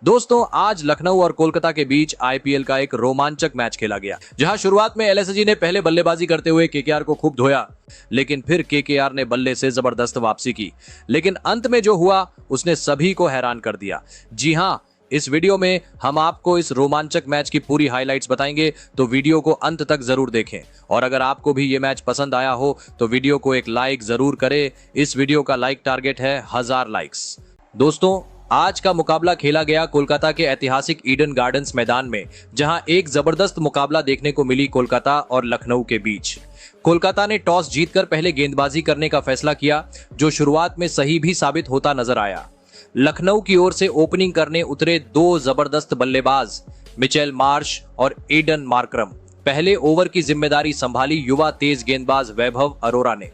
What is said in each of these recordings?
दोस्तों, आज लखनऊ और कोलकाता के बीच आईपीएल का एक रोमांचक मैच खेला गया, जहां शुरुआत में एलएसजी ने पहले बल्लेबाजी करते हुए केकेआर को खूब धोया, लेकिन फिर केकेआर ने बल्ले से जबरदस्त वापसी की। लेकिन अंत में जो हुआ उसने सभी को हैरान कर दिया। जी हां, इस वीडियो में हम आपको इस रोमांचक मैच की पूरी हाइलाइट्स बताएंगे, तो वीडियो को अंत तक जरूर देखें। और अगर आपको भी ये मैच पसंद आया हो तो वीडियो को एक लाइक जरूर करें। इस वीडियो का लाइक टारगेट है 1000 लाइक्स। दोस्तों, आज का मुकाबला खेला गया कोलकाता के ऐतिहासिक ईडन गार्डन्स मैदान में, जहां एक जबरदस्त मुकाबला देखने को मिली कोलकाता और लखनऊ के बीच। कोलकाता ने टॉस जीतकर पहले गेंदबाजी करने का फैसला किया, जो शुरुआत में सही भी साबित होता नजर आया। लखनऊ की ओर से ओपनिंग करने उतरे दो जबरदस्त बल्लेबाज मिचेल मार्श और एडन मार्करम। पहले ओवर की जिम्मेदारी संभाली युवा तेज गेंदबाज वैभव अरोरा ने।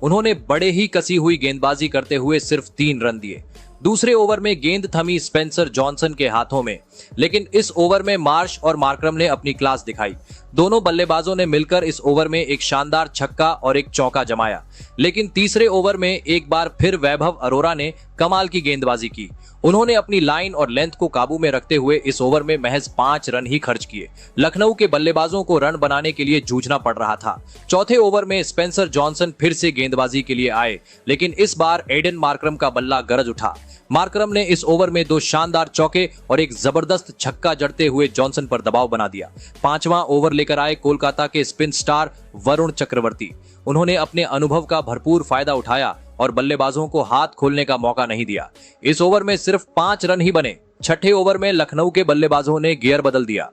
उन्होंने बड़े ही कसी हुई गेंदबाजी करते हुए सिर्फ 3 रन दिए। दूसरे ओवर में गेंद थमी स्पेंसर जॉनसन के हाथों में, लेकिन इस ओवर में मार्श और मार्करम ने अपनी क्लास दिखाई। दोनों बल्लेबाजों ने मिलकर इस ओवर में एक शानदार छक्का और एक चौका जमाया। लेकिन तीसरे ओवर में एक बार फिर वैभव अरोरा ने कमाल की गेंदबाजी की। उन्होंने अपनी लाइन और लेंथ को काबू में रखते हुए इस ओवर में महज 5 रन ही खर्च किए। लखनऊ के बल्लेबाजों को रन बनाने के लिए जूझना पड़ रहा था। चौथे ओवर में स्पेंसर जॉनसन फिर से गेंदबाजी के लिए आए, लेकिन इस बार एडन मार्करम का बल्ला गरज उठा। मार्करम ने इस ओवर में 2 शानदार चौके और एक जबरदस्त छक्का जड़ते हुए जॉनसन पर दबाव बना दिया। 5वां ओवर लेकर आए कोलकाता के स्पिन स्टार वरुण चक्रवर्ती। उन्होंने अपने अनुभव का भरपूर फायदा उठाया और बल्लेबाजों को हाथ खोलने का मौका नहीं दिया। इस ओवर में सिर्फ 5 रन ही बने। छठे ओवर में लखनऊ के बल्लेबाजों ने गियर बदल दिया।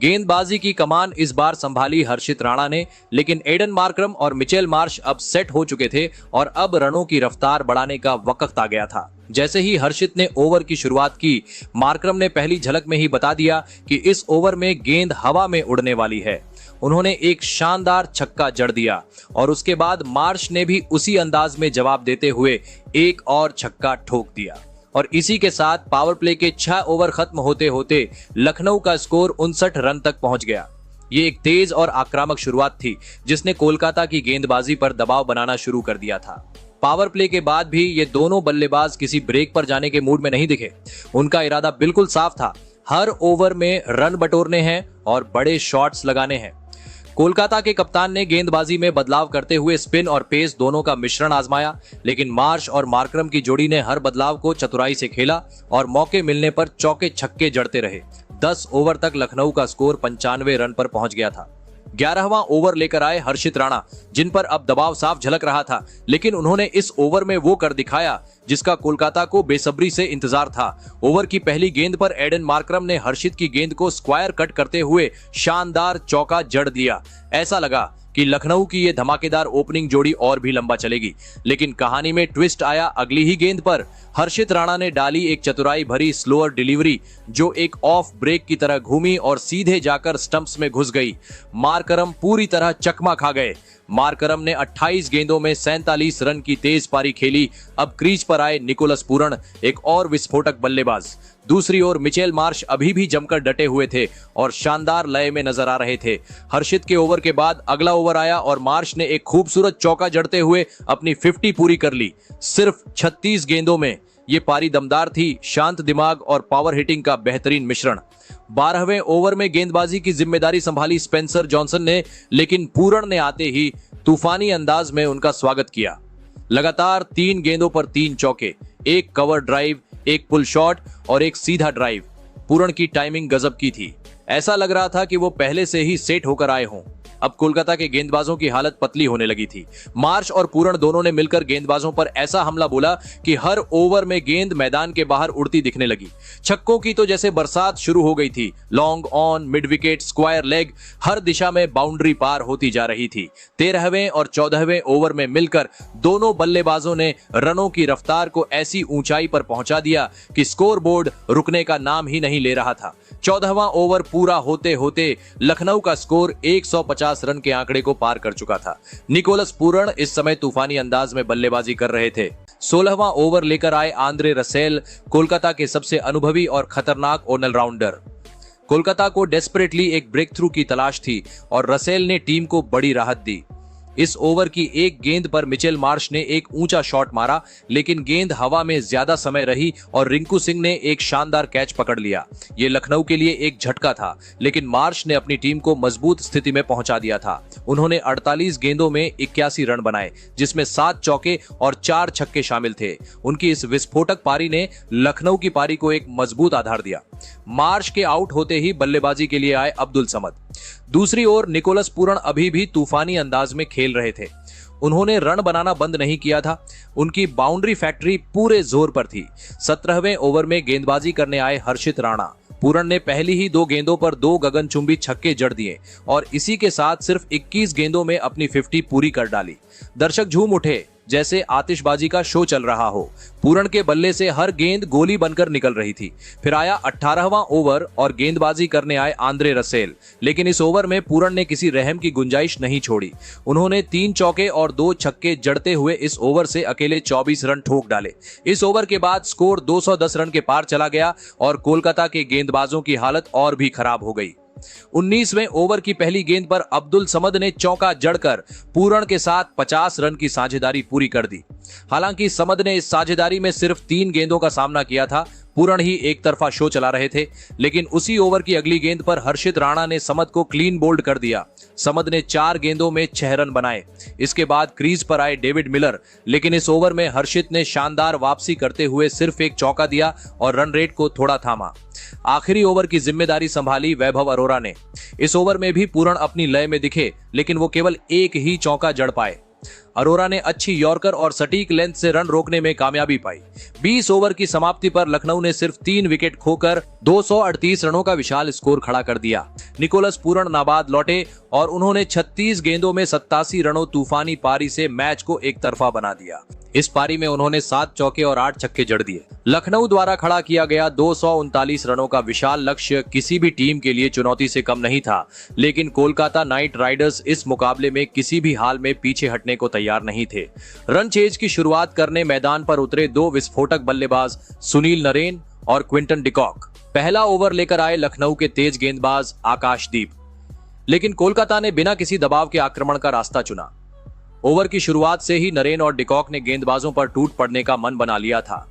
गेंदबाजी की कमान इस बार संभाली हर्षित राणा ने, लेकिन एडन मार्करम और मिचेल मार्श अब सेट हो चुके थे और अब रनों की रफ्तार बढ़ाने का वक्त आ गया था। जैसे ही हर्षित ने ओवर की शुरुआत की, मार्करम ने पहली झलक में ही बता दिया कि इस ओवर में गेंद हवा में उड़ने वाली है। उन्होंने एक शानदार छक्का जड़ दिया और उसके बाद मार्श ने भी उसी अंदाज में जवाब देते हुए एक और छक्का ठोक दिया। और इसी के साथ पावर प्ले के 6 ओवर खत्म होते होते लखनऊ का स्कोर 59 रन तक पहुंच गया। ये एक तेज और आक्रामक शुरुआत थी, जिसने कोलकाता की गेंदबाजी पर दबाव बनाना शुरू कर दिया था। पावर प्ले के बाद भी ये दोनों बल्लेबाज किसी ब्रेक पर जाने के मूड में नहीं दिखे। उनका इरादा बिल्कुल साफ था, हर ओवर में रन बटोरने हैं और बड़े शॉट्स लगाने हैं। कोलकाता के कप्तान ने गेंदबाजी में बदलाव करते हुए स्पिन और पेस दोनों का मिश्रण आजमाया, लेकिन मार्श और मार्करम की जोड़ी ने हर बदलाव को चतुराई से खेला और मौके मिलने पर चौके छक्के जड़ते रहे। 10 ओवर तक लखनऊ का स्कोर 95 रन पर पहुंच गया था। 11वां ओवर लेकर आए हर्षित राणा, जिन पर अब दबाव साफ झलक रहा था, लेकिन उन्होंने इस ओवर में वो कर दिखाया जिसका कोलकाता को बेसब्री से इंतजार था। ओवर की पहली गेंद पर एडन मार्करम ने हर्षित की गेंद को स्क्वायर कट करते हुए शानदार चौका जड़ दिया। ऐसा लगा कि लखनऊ की ये धमाकेदार ओपनिंग जोड़ी और भी लंबा चलेगी, लेकिन कहानी में ट्विस्ट आया अगली ही गेंद पर। हर्षित राणा ने डाली एक चतुराई भरी स्लोअर डिलीवरी, जो एक ऑफ ब्रेक की तरह घूमी और सीधे जाकर स्टंप्स में घुस गई। मार्करम पूरी तरह चकमा खा गए। मार्करम ने 28 गेंदों में 47 रन की तेज पारी खेली। अब क्रीज पर आए निकोलस पूरन, एक और विस्फोटक बल्लेबाज। दूसरी ओर मिचेल मार्श अभी भी जमकर डटे हुए थे और शानदार लय में नजर आ रहे थे। हर्षित के ओवर के बाद अगला ओवर आया और मार्श ने एक खूबसूरत चौका जड़ते हुए अपनी 50 पूरी कर ली। सिर्फ 36 गेंदों में ये पारी दमदार थी, शांत दिमाग और पावर हिटिंग का बेहतरीन मिश्रण। 12वें ओवर में गेंदबाजी की जिम्मेदारी संभाली स्पेंसर जॉनसन ने, लेकिन पूरन ने आते ही तूफानी अंदाज में उनका स्वागत किया। लगातार 3 गेंदों पर 3 चौके, एक कवर ड्राइव, एक पुल शॉट और एक सीधा ड्राइव। पूरन की टाइमिंग गजब की थी। ऐसा लग रहा था कि वो पहले से ही सेट होकर आए हों। अब कोलकाता के गेंदबाजों की हालत पतली होने लगी थी। मार्श और पूरन दोनों ने मिलकर गेंदबाजों पर ऐसा हमला बोला कि हर ओवर में गेंद मैदान के बाहर उड़ती दिखने लगी। छक्कों की तो जैसे बरसात शुरू हो गई थी। Long on, mid wicket, square leg, हर दिशा में बाउंड्री पार होती जा रही थी। 13वें और 14वें ओवर में मिलकर दोनों बल्लेबाजों ने रनों की रफ्तार को ऐसी ऊंचाई पर पहुंचा दिया कि स्कोरबोर्ड रुकने का नाम ही नहीं ले रहा था। 14वां ओवर पूरा होते होते लखनऊ का स्कोर 150 रन के आंकड़े को पार कर चुका था। निकोलस पूरन इस समय तूफानी अंदाज में बल्लेबाजी कर रहे थे। 16वां ओवर लेकर आए आंद्रे रसेल, कोलकाता के सबसे अनुभवी और खतरनाक ऑलराउंडर। कोलकाता को डेस्परेटली एक ब्रेक थ्रू की तलाश थी और रसेल ने टीम को बड़ी राहत दी। इस ओवर की एक गेंद पर मिचेल मार्श ने एक ऊंचा शॉट मारा, लेकिन गेंद हवा में ज्यादा समय रही और रिंकू सिंह ने एक शानदार कैच पकड़ लिया। ये लखनऊ के लिए एक झटका था, लेकिन मार्श ने अपनी टीम को मजबूत स्थिति में पहुंचा दिया था। उन्होंने 48 गेंदों में 81 रन बनाए, जिसमें 7 चौके और 4 छक्के शामिल थे। उनकी इस विस्फोटक पारी ने लखनऊ की पारी को एक मजबूत आधार दिया। मार्श के आउट होते ही बल्लेबाजी के लिए आए अब्दुल समद। दूसरी ओर निकोलस पूरन अभी भी तूफानी अंदाज में खेल रहे थे। उन्होंने रन बनाना बंद नहीं किया था। उनकी बाउंड्री फैक्ट्री पूरे जोर पर थी। 17वें ओवर में गेंदबाजी करने आए हर्षित राणा। पूरन ने पहली ही 2 गेंदों पर 2 गगनचुंबी छक्के जड़ दिए और इसी के साथ सिर्फ 21 गेंदों में अपनी 50 पूरी कर डाली। दर्शक झूम उठे जैसे आतिशबाजी का शो चल रहा हो। पूरन के बल्ले से हर गेंद गोली बनकर निकल रही थी। फिर आया 18वां ओवर और गेंदबाजी करने आए आंद्रे रसेल, लेकिन इस ओवर में पूरन ने किसी रहम की गुंजाइश नहीं छोड़ी। उन्होंने 3 चौके और 2 छक्के जड़ते हुए इस ओवर से अकेले 24 रन ठोक डाले। इस ओवर के बाद स्कोर 210 रन के पार चला गया और कोलकाता के गेंदबाजों की हालत और भी खराब हो गई। 19वें ओवर की पहली गेंद पर अब्दुल समद ने चौका जड़कर पूरन के साथ 50 रन की साझेदारी पूरी कर दी। हालांकि समद ने इस साझेदारी में सिर्फ 3 गेंदों का सामना किया था। पूरन ही एक तरफा शो चला रहे थे, लेकिन उसी ओवर की अगली गेंद पर हर्षित राणा ने समद को क्लीन बोल्ड कर दिया। समद ने 4 गेंदों में 6 रन बनाए। इसके बाद क्रीज पर आए डेविड मिलर, लेकिन इस ओवर में हर्षित ने शानदार वापसी करते हुए सिर्फ एक चौका दिया और रन रेट को थोड़ा थामा। आखिरी ओवर की जिम्मेदारी संभाली वैभव अरोरा ने। इस ओवर में भी पूरन अपनी लय में दिखे, लेकिन वो केवल एक ही चौका जड़ पाए। अरोरा ने अच्छी यॉर्कर और सटीक लेंथ से रन रोकने में कामयाबी पाई। 20 ओवर की समाप्ति पर लखनऊ ने सिर्फ 3 विकेट खोकर 238 रनों का विशाल स्कोर खड़ा कर दिया। निकोलस पूरन नाबाद लौटे और उन्होंने 36 गेंदों में 87 रनों तूफानी पारी से मैच को एक तरफा बना दिया। इस पारी में उन्होंने 7 चौके और 8 छक्के जड़ दिए। लखनऊ द्वारा खड़ा किया गया 239 रनों का विशाल लक्ष्य किसी भी टीम के लिए चुनौती से कम नहीं था, लेकिन कोलकाता नाइट राइडर्स इस मुकाबले में किसी भी हाल में पीछे हटने को तैयार नहीं थे। रन चेज की शुरुआत करने मैदान पर उतरे 2 विस्फोटक बल्लेबाज सुनील नरेन और क्विंटन डिकॉक। पहला ओवर लेकर आए लखनऊ के तेज गेंदबाज आकाशदीप, लेकिन कोलकाता ने बिना किसी दबाव के आक्रमण का रास्ता चुना। ओवर की शुरुआत से ही नरेन और डिकॉक ने गेंदबाजों पर टूट पड़ने का मन बना लिया था।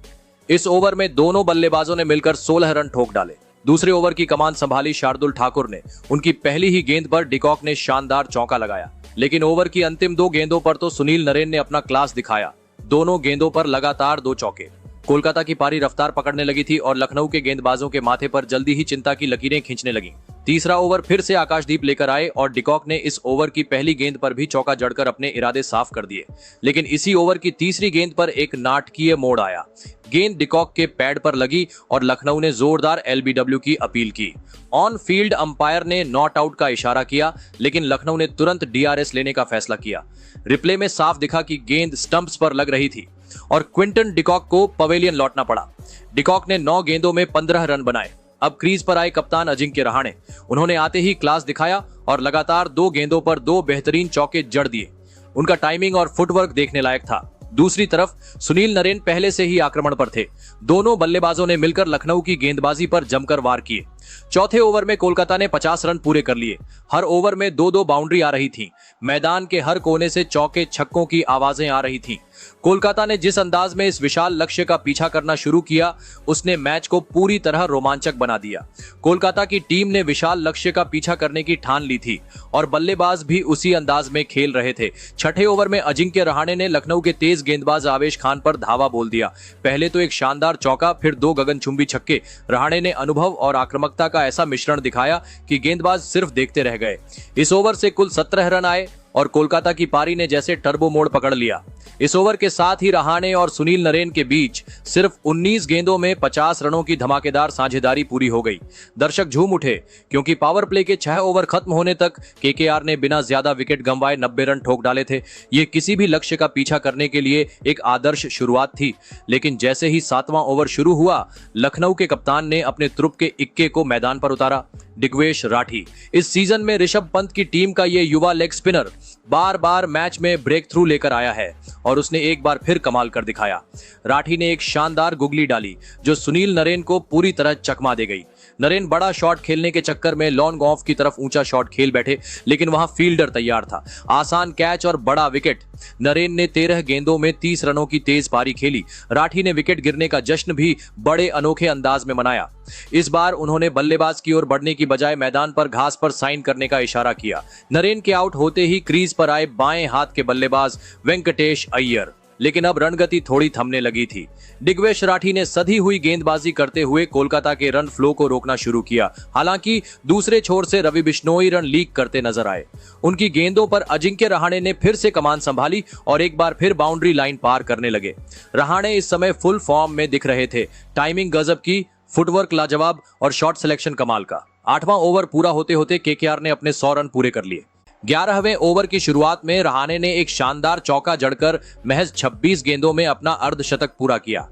इस ओवर में दोनों बल्लेबाजों ने मिलकर 16 रन ठोक डाले। दूसरे ओवर की कमान संभाली शार्दुल ठाकुर ने। उनकी पहली ही गेंद पर डिकॉक ने शानदार चौका लगाया, लेकिन ओवर की अंतिम 2 गेंदों पर तो सुनील नरेन ने अपना क्लास दिखाया। दोनों गेंदों पर लगातार 2 चौके। कोलकाता की पारी रफ्तार पकड़ने लगी थी और लखनऊ के गेंदबाजों के माथे पर जल्दी ही चिंता की लकीरें खींचने लगीं। तीसरा ओवर फिर से आकाशदीप लेकर आए और डिकॉक ने इस ओवर की पहली गेंद पर भी चौका जड़कर अपने इरादे साफ कर दिए, लेकिन इसी ओवर की तीसरी गेंद पर एक नाटकीय मोड़ आया। गेंद डिकॉक के पैड पर लगी और लखनऊ ने जोरदार एलबीडब्ल्यू की अपील की। ऑन फील्ड अंपायर ने नॉट आउट का इशारा किया, लेकिन लखनऊ ने तुरंत डीआरएस लेने का फैसला किया। रिप्ले में साफ दिखा कि गेंद स्टंप्स पर लग रही थी और क्विंटन डिकॉक को पवेलियन लौटना पड़ा। डिकॉक ने 9 गेंदों में 15 रन बनाए। अब क्रीज पर आए कप्तान अजिंक्य रहाणे। उन्होंने आते ही क्लास दिखाया और लगातार 2 गेंदों पर 2 बेहतरीन चौके जड़ दिए। उनका टाइमिंग और फुटवर्क देखने लायक था। दूसरी तरफ सुनील नरेन पहले से ही आक्रमण पर थे। दोनों बल्लेबाजों ने मिलकर लखनऊ की गेंदबाजी पर जमकर वार किए। चौथे ओवर में कोलकाता ने 50 रन पूरे कर लिए। हर ओवर में 2-2 बाउंड्री आ रही थी। मैदान के हर कोने से चौके छक्कों की आवाजें आ रही थी। कोलकाता ने जिस अंदाज में इस विशाल लक्ष्य का पीछा करना शुरू किया, उसने मैच को पूरी तरह रोमांचक बना दिया। कोलकाता की टीम ने विशाल लक्ष्य का पीछा करने की ठान ली थी और बल्लेबाज भी उसी अंदाज में खेल रहे थे। छठे ओवर में अजिंक्य रहाणे ने लखनऊ के तेज गेंदबाज आवेश खान पर धावा बोल दिया। पहले तो एक शानदार चौका, फिर 2 गगनचुंबी छक्के। रहाणे ने अनुभव और आक्रामकता का ऐसा मिश्रण दिखाया कि गेंदबाज सिर्फ देखते रह गए। इस ओवर से कुल 17 रन आए और कोलकाता की पारी ने जैसे टर्बो मोड पकड़ लिया। इस ओवर के साथ ही रहाणे और सुनील नरेन के बीच सिर्फ 19 गेंदों में 50 रनों की धमाकेदार साझेदारी पूरी हो गई। दर्शक झूम उठे क्योंकि पावर प्ले के 6 ओवर खत्म होने तक केकेआर ने बिना ज्यादा विकेट गंवाए 90 रन ठोक डाले थे। ये किसी भी लक्ष्य का पीछा करने के लिए एक आदर्श शुरुआत थी, लेकिन जैसे ही 7वां ओवर शुरू हुआ, लखनऊ के कप्तान ने अपने तुरुप के इक्के को मैदान पर उतारा। दिग्वेश राठी। इस सीजन में ऋषभ पंत की टीम का ये युवा लेग स्पिनर बार बार मैच में ब्रेक थ्रू लेकर आया है और उसने एक बार फिर कमाल कर दिखाया। राठी ने एक शानदार गुगली डाली जो सुनील नरेन को पूरी तरह चकमा दे गई। नरेन बड़ा शॉट खेलने के चक्कर में लॉन्ग ऑफ की तरफ ऊंचा शॉट खेल बैठे, लेकिन वहां फील्डर तैयार था। आसान कैच और बड़ा विकेट। नरेन ने 13 गेंदों में 30 रनों की तेज पारी खेली। राठी ने विकेट गिरने का जश्न भी बड़े अनोखे अंदाज में मनाया। इस बार उन्होंने बल्लेबाज की ओर बढ़ने की बजाय मैदान पर घास पर साइन करने का इशारा किया। नरेन के आउट होते ही क्रीज पर आए बाएं हाथ के बल्लेबाज वेंकटेश अय्यर, लेकिन अब रणगति थोड़ी थमने लगी थी। दिग्वेश राठी ने सधी हुई गेंदबाजी करते हुए कोलकाता के रन फ्लो को रोकना शुरू किया। हालांकि दूसरे छोर से रवि बिश्नोई रन लीक करते नजर आए। उनकी गेंदों पर अजिंक्य रहाणे ने फिर से कमान संभाली और एक बार फिर बाउंड्री लाइन पार करने लगे। रहाणे इस समय फुल फॉर्म में दिख रहे थे। टाइमिंग गजब की, फुटवर्क लाजवाब और शॉट सिलेक्शन कमाल का। 8वां ओवर पूरा होते होते केकेआर ने अपने 100 रन पूरे कर लिए। 11वें ओवर की शुरुआत में रहाणे ने एक शानदार चौका जड़कर महज 26 गेंदों में अपना अर्धशतक पूरा किया।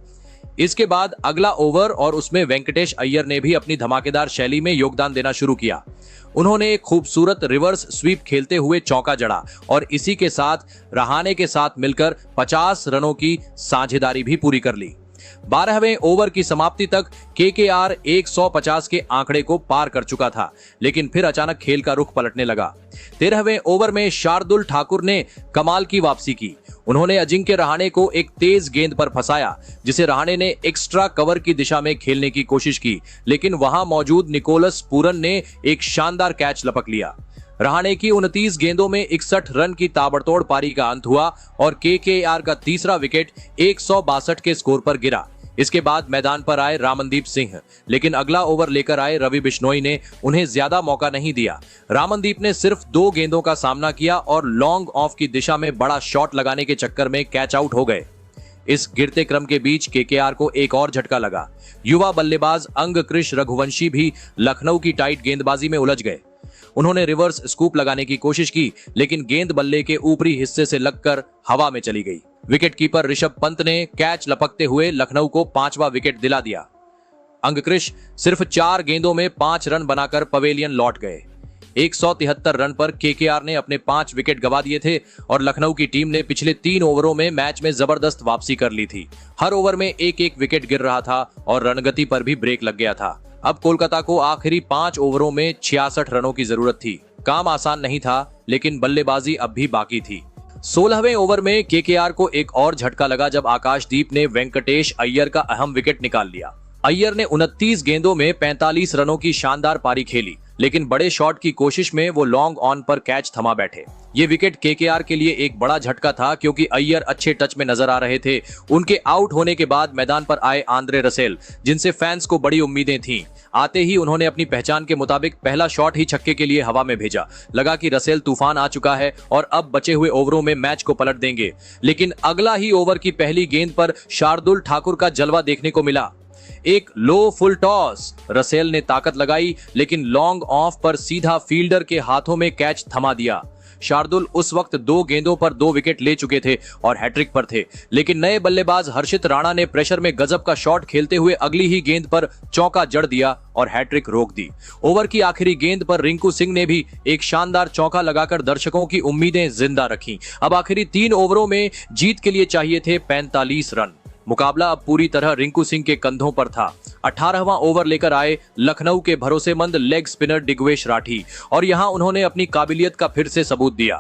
इसके बाद अगला ओवर और उसमें वेंकटेश अय्यर ने भी अपनी धमाकेदार शैली में योगदान देना शुरू किया। उन्होंने एक खूबसूरत रिवर्स स्वीप खेलते हुए चौका जड़ा और इसी के साथ रहाणे के साथ मिलकर 50 रनों की साझेदारी भी पूरी कर ली। 12वें ओवर की समाप्ति तक केकेआर 150 के आंकड़े को पार कर चुका था, लेकिन फिर अचानक खेल का रुख पलटने लगा। 13वें ओवर में शार्दुल ठाकुर ने कमाल की वापसी की। उन्होंने अजिंक्य रहाणे को एक तेज गेंद पर फंसाया, जिसे रहाणे ने एक्स्ट्रा कवर की दिशा में खेलने की कोशिश की, लेकिन वहां मौजूद निकोलस पूरन ने एक शानदार कैच लपक लिया। रहाणे की 29 गेंदों में 61 रन की ताबड़तोड़ पारी का अंत हुआ और केकेआर का तीसरा विकेट 162 के स्कोर पर गिरा। इसके बाद मैदान पर आए रामनदीप सिंह, लेकिन अगला ओवर लेकर आए रवि बिश्नोई ने उन्हें ज्यादा मौका नहीं दिया। रामनदीप ने सिर्फ 2 गेंदों का सामना किया और लॉन्ग ऑफ की दिशा में बड़ा शॉट लगाने के चक्कर में कैच आउट हो गए। इस गिरते क्रम के बीच केकेआर को एक और झटका लगा। युवा बल्लेबाज अंगकृष रघुवंशी भी लखनऊ की टाइट गेंदबाजी में उलझ गए। उन्होंने रिवर्स स्कूप लगाने की कोशिश की, लेकिन गेंद बल्ले के ऊपरी हिस्से से लगकर हवा में चली गई। विकेट कीपर ऋषभ पंत ने कैच लपकते हुए लखनऊ को 5वां विकेट दिला दिया। अंगकृष सिर्फ 4 गेंदों में 5 रन बनाकर पवेलियन लौट गए। 173 रन पर केकेआर ने अपने 5 विकेट गंवा दिए थे और लखनऊ की टीम ने पिछले 3 ओवरों में मैच में जबरदस्त वापसी कर ली थी। हर ओवर में एक विकेट गिर रहा था और रणगति पर भी ब्रेक लग गया था। अब कोलकाता को आखिरी 5 ओवरों में 66 रनों की जरूरत थी। काम आसान नहीं था, लेकिन बल्लेबाजी अब भी बाकी थी। 16वें ओवर में केकेआर को एक और झटका लगा जब आकाशदीप ने वेंकटेश अय्यर का अहम विकेट निकाल लिया। अय्यर ने 29 गेंदों में 45 रनों की शानदार पारी खेली, लेकिन बड़े शॉट की कोशिश में वो लॉन्ग ऑन पर कैच थमा बैठे। ये विकेट केकेआर के लिए एक बड़ा झटका था, क्योंकि अय्यर अच्छे टच में नजर आ रहे थे। उनके आउट होने के बाद मैदान पर आए आंद्रे रसेल, जिनसे फैंस को बड़ी उम्मीदें थीं। आते ही उन्होंने अपनी पहचान के मुताबिक पहला शॉट ही छक्के के लिए हवा में भेजा। लगा कि रसेल तूफान आ चुका है और अब बचे हुए ओवरों में मैच को पलट देंगे, लेकिन अगला ही ओवर की पहली गेंद पर शार्दुल ठाकुर का जलवा देखने को मिला। एक लो फुल टॉस, रसेल ने ताकत लगाई, लेकिन लॉन्ग ऑफ पर सीधा फील्डर के हाथों में कैच थमा दिया। शार्दुल उस वक्त 2 गेंदों पर 2 विकेट ले चुके थे और हैट्रिक पर थे, लेकिन नए बल्लेबाज हर्षित राणा ने प्रेशर में गजब का शॉट खेलते हुए अगली ही गेंद पर चौका जड़ दिया और हैट्रिक रोक दी। ओवर की आखिरी गेंद पर रिंकू सिंह ने भी एक शानदार चौका लगाकर दर्शकों की उम्मीदें जिंदा रखी। अब आखिरी 3 ओवरों में जीत के लिए चाहिए थे 45 रन। मुकाबला अब पूरी तरह रिंकू सिंह के कंधों पर था। 18वां ओवर लेकर आए लखनऊ के भरोसेमंद लेग स्पिनर दिग्वेश राठी और यहां उन्होंने अपनी काबिलियत का फिर से सबूत दिया।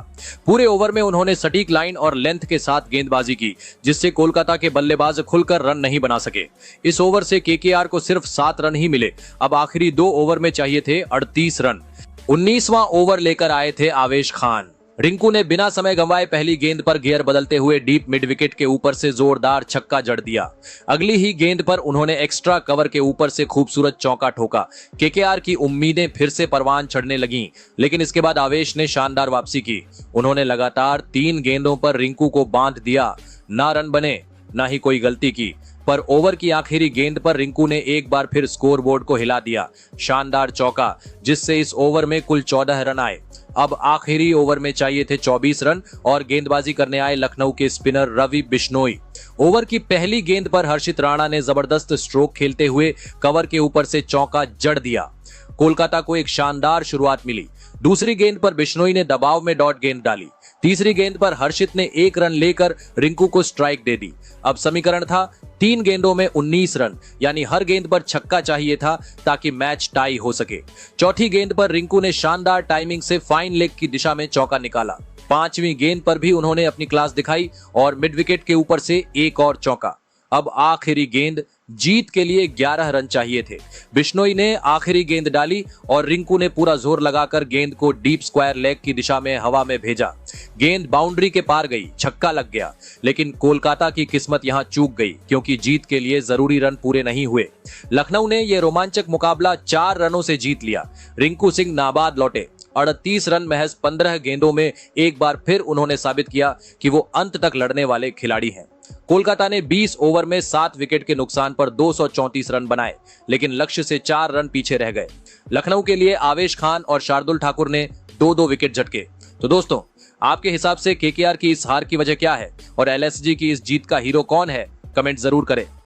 पूरे ओवर में उन्होंने सटीक लाइन और लेंथ के साथ गेंदबाजी की, जिससे कोलकाता के बल्लेबाज खुलकर रन नहीं बना सके। इस ओवर से केकेआर को सिर्फ 7 रन ही मिले। अब आखिरी 2 ओवर में चाहिए थे 38 रन। 19वां ओवर लेकर आए थे आवेश खान। रिंकू ने बिना समय गंवाए पहली गेंद पर गियर बदलते हुए डीप मिड विकेट के ऊपर से जोरदार छक्का जड़ दिया। अगली ही गेंद पर उन्होंने एक्स्ट्रा कवर के ऊपर से खूबसूरत चौका ठोका। केकेआर की उम्मीदें फिर से परवान चढ़ने लगीं, लेकिन इसके बाद आवेश ने शानदार वापसी की। उन्होंने लगातार 3 गेंदों पर रिंकू को बांध दिया। ना रन बने, ना ही कोई गलती की, पर ओवर की आखिरी गेंद पर रिंकू ने एक बार फिर स्कोरबोर्ड को हिला दिया। शानदार चौका, जिससे इस ओवर में कुल 14 रन आए। अब आखिरी ओवर में चाहिए थे 24 रन और गेंदबाजी करने आए लखनऊ के स्पिनर रवि बिश्नोई। ओवर की पहली गेंद पर हर्षित राणा ने जबरदस्त स्ट्रोक खेलते हुए कवर के ऊपर से चौका जड़ दिया। कोलकाता को एक शानदार शुरुआत मिली। दूसरी गेंद पर बिश्नोई ने दबाव में डॉट गेंद डाली। तीसरी गेंद पर हर्षित ने 1 रन लेकर रिंकू को स्ट्राइक दे दी। अब समीकरण था 3 गेंदों में 19 रन, यानी हर गेंद पर छक्का चाहिए था ताकि मैच टाई हो सके। चौथी गेंद पर रिंकू ने शानदार टाइमिंग से फाइन लेग की दिशा में चौका निकाला। 5वीं गेंद पर भी उन्होंने अपनी क्लास दिखाई और मिड विकेट के ऊपर से एक और चौका। अब आखिरी गेंद, जीत के लिए 11 रन चाहिए थे। बिश्नोई ने आखिरी गेंद डाली और रिंकू ने पूरा जोर लगाकर गेंद को डीप स्क्वायर लेग की दिशा में हवा में भेजा। गेंद बाउंड्री के पार गई, छक्का लग गया, लेकिन कोलकाता की किस्मत यहां चूक गई क्योंकि जीत के लिए जरूरी रन पूरे नहीं हुए। लखनऊ ने यह रोमांचक मुकाबला 4 रनों से जीत लिया। रिंकू सिंह नाबाद लौटे। 38 रन महज 15 गेंदों में एक बार फिर उन्होंने साबित किया कि वो अंत तक लड़ने वाले खिलाड़ी हैं। कोलकाता ने 20 ओवर में 7 विकेट के नुकसान पर 234 रन बनाए, लेकिन लक्ष्य से 4 रन पीछे रह गए। लखनऊ के लिए आवेश खान और शार्दुल ठाकुर ने 2-2 विकेट झटके। तो दोस्तों, आपके हिसाब से केकेआर की इस हार की वजह क्या है और एलएसजी की इस जीत का हीरो कौन है? कमेंट जरूर करें।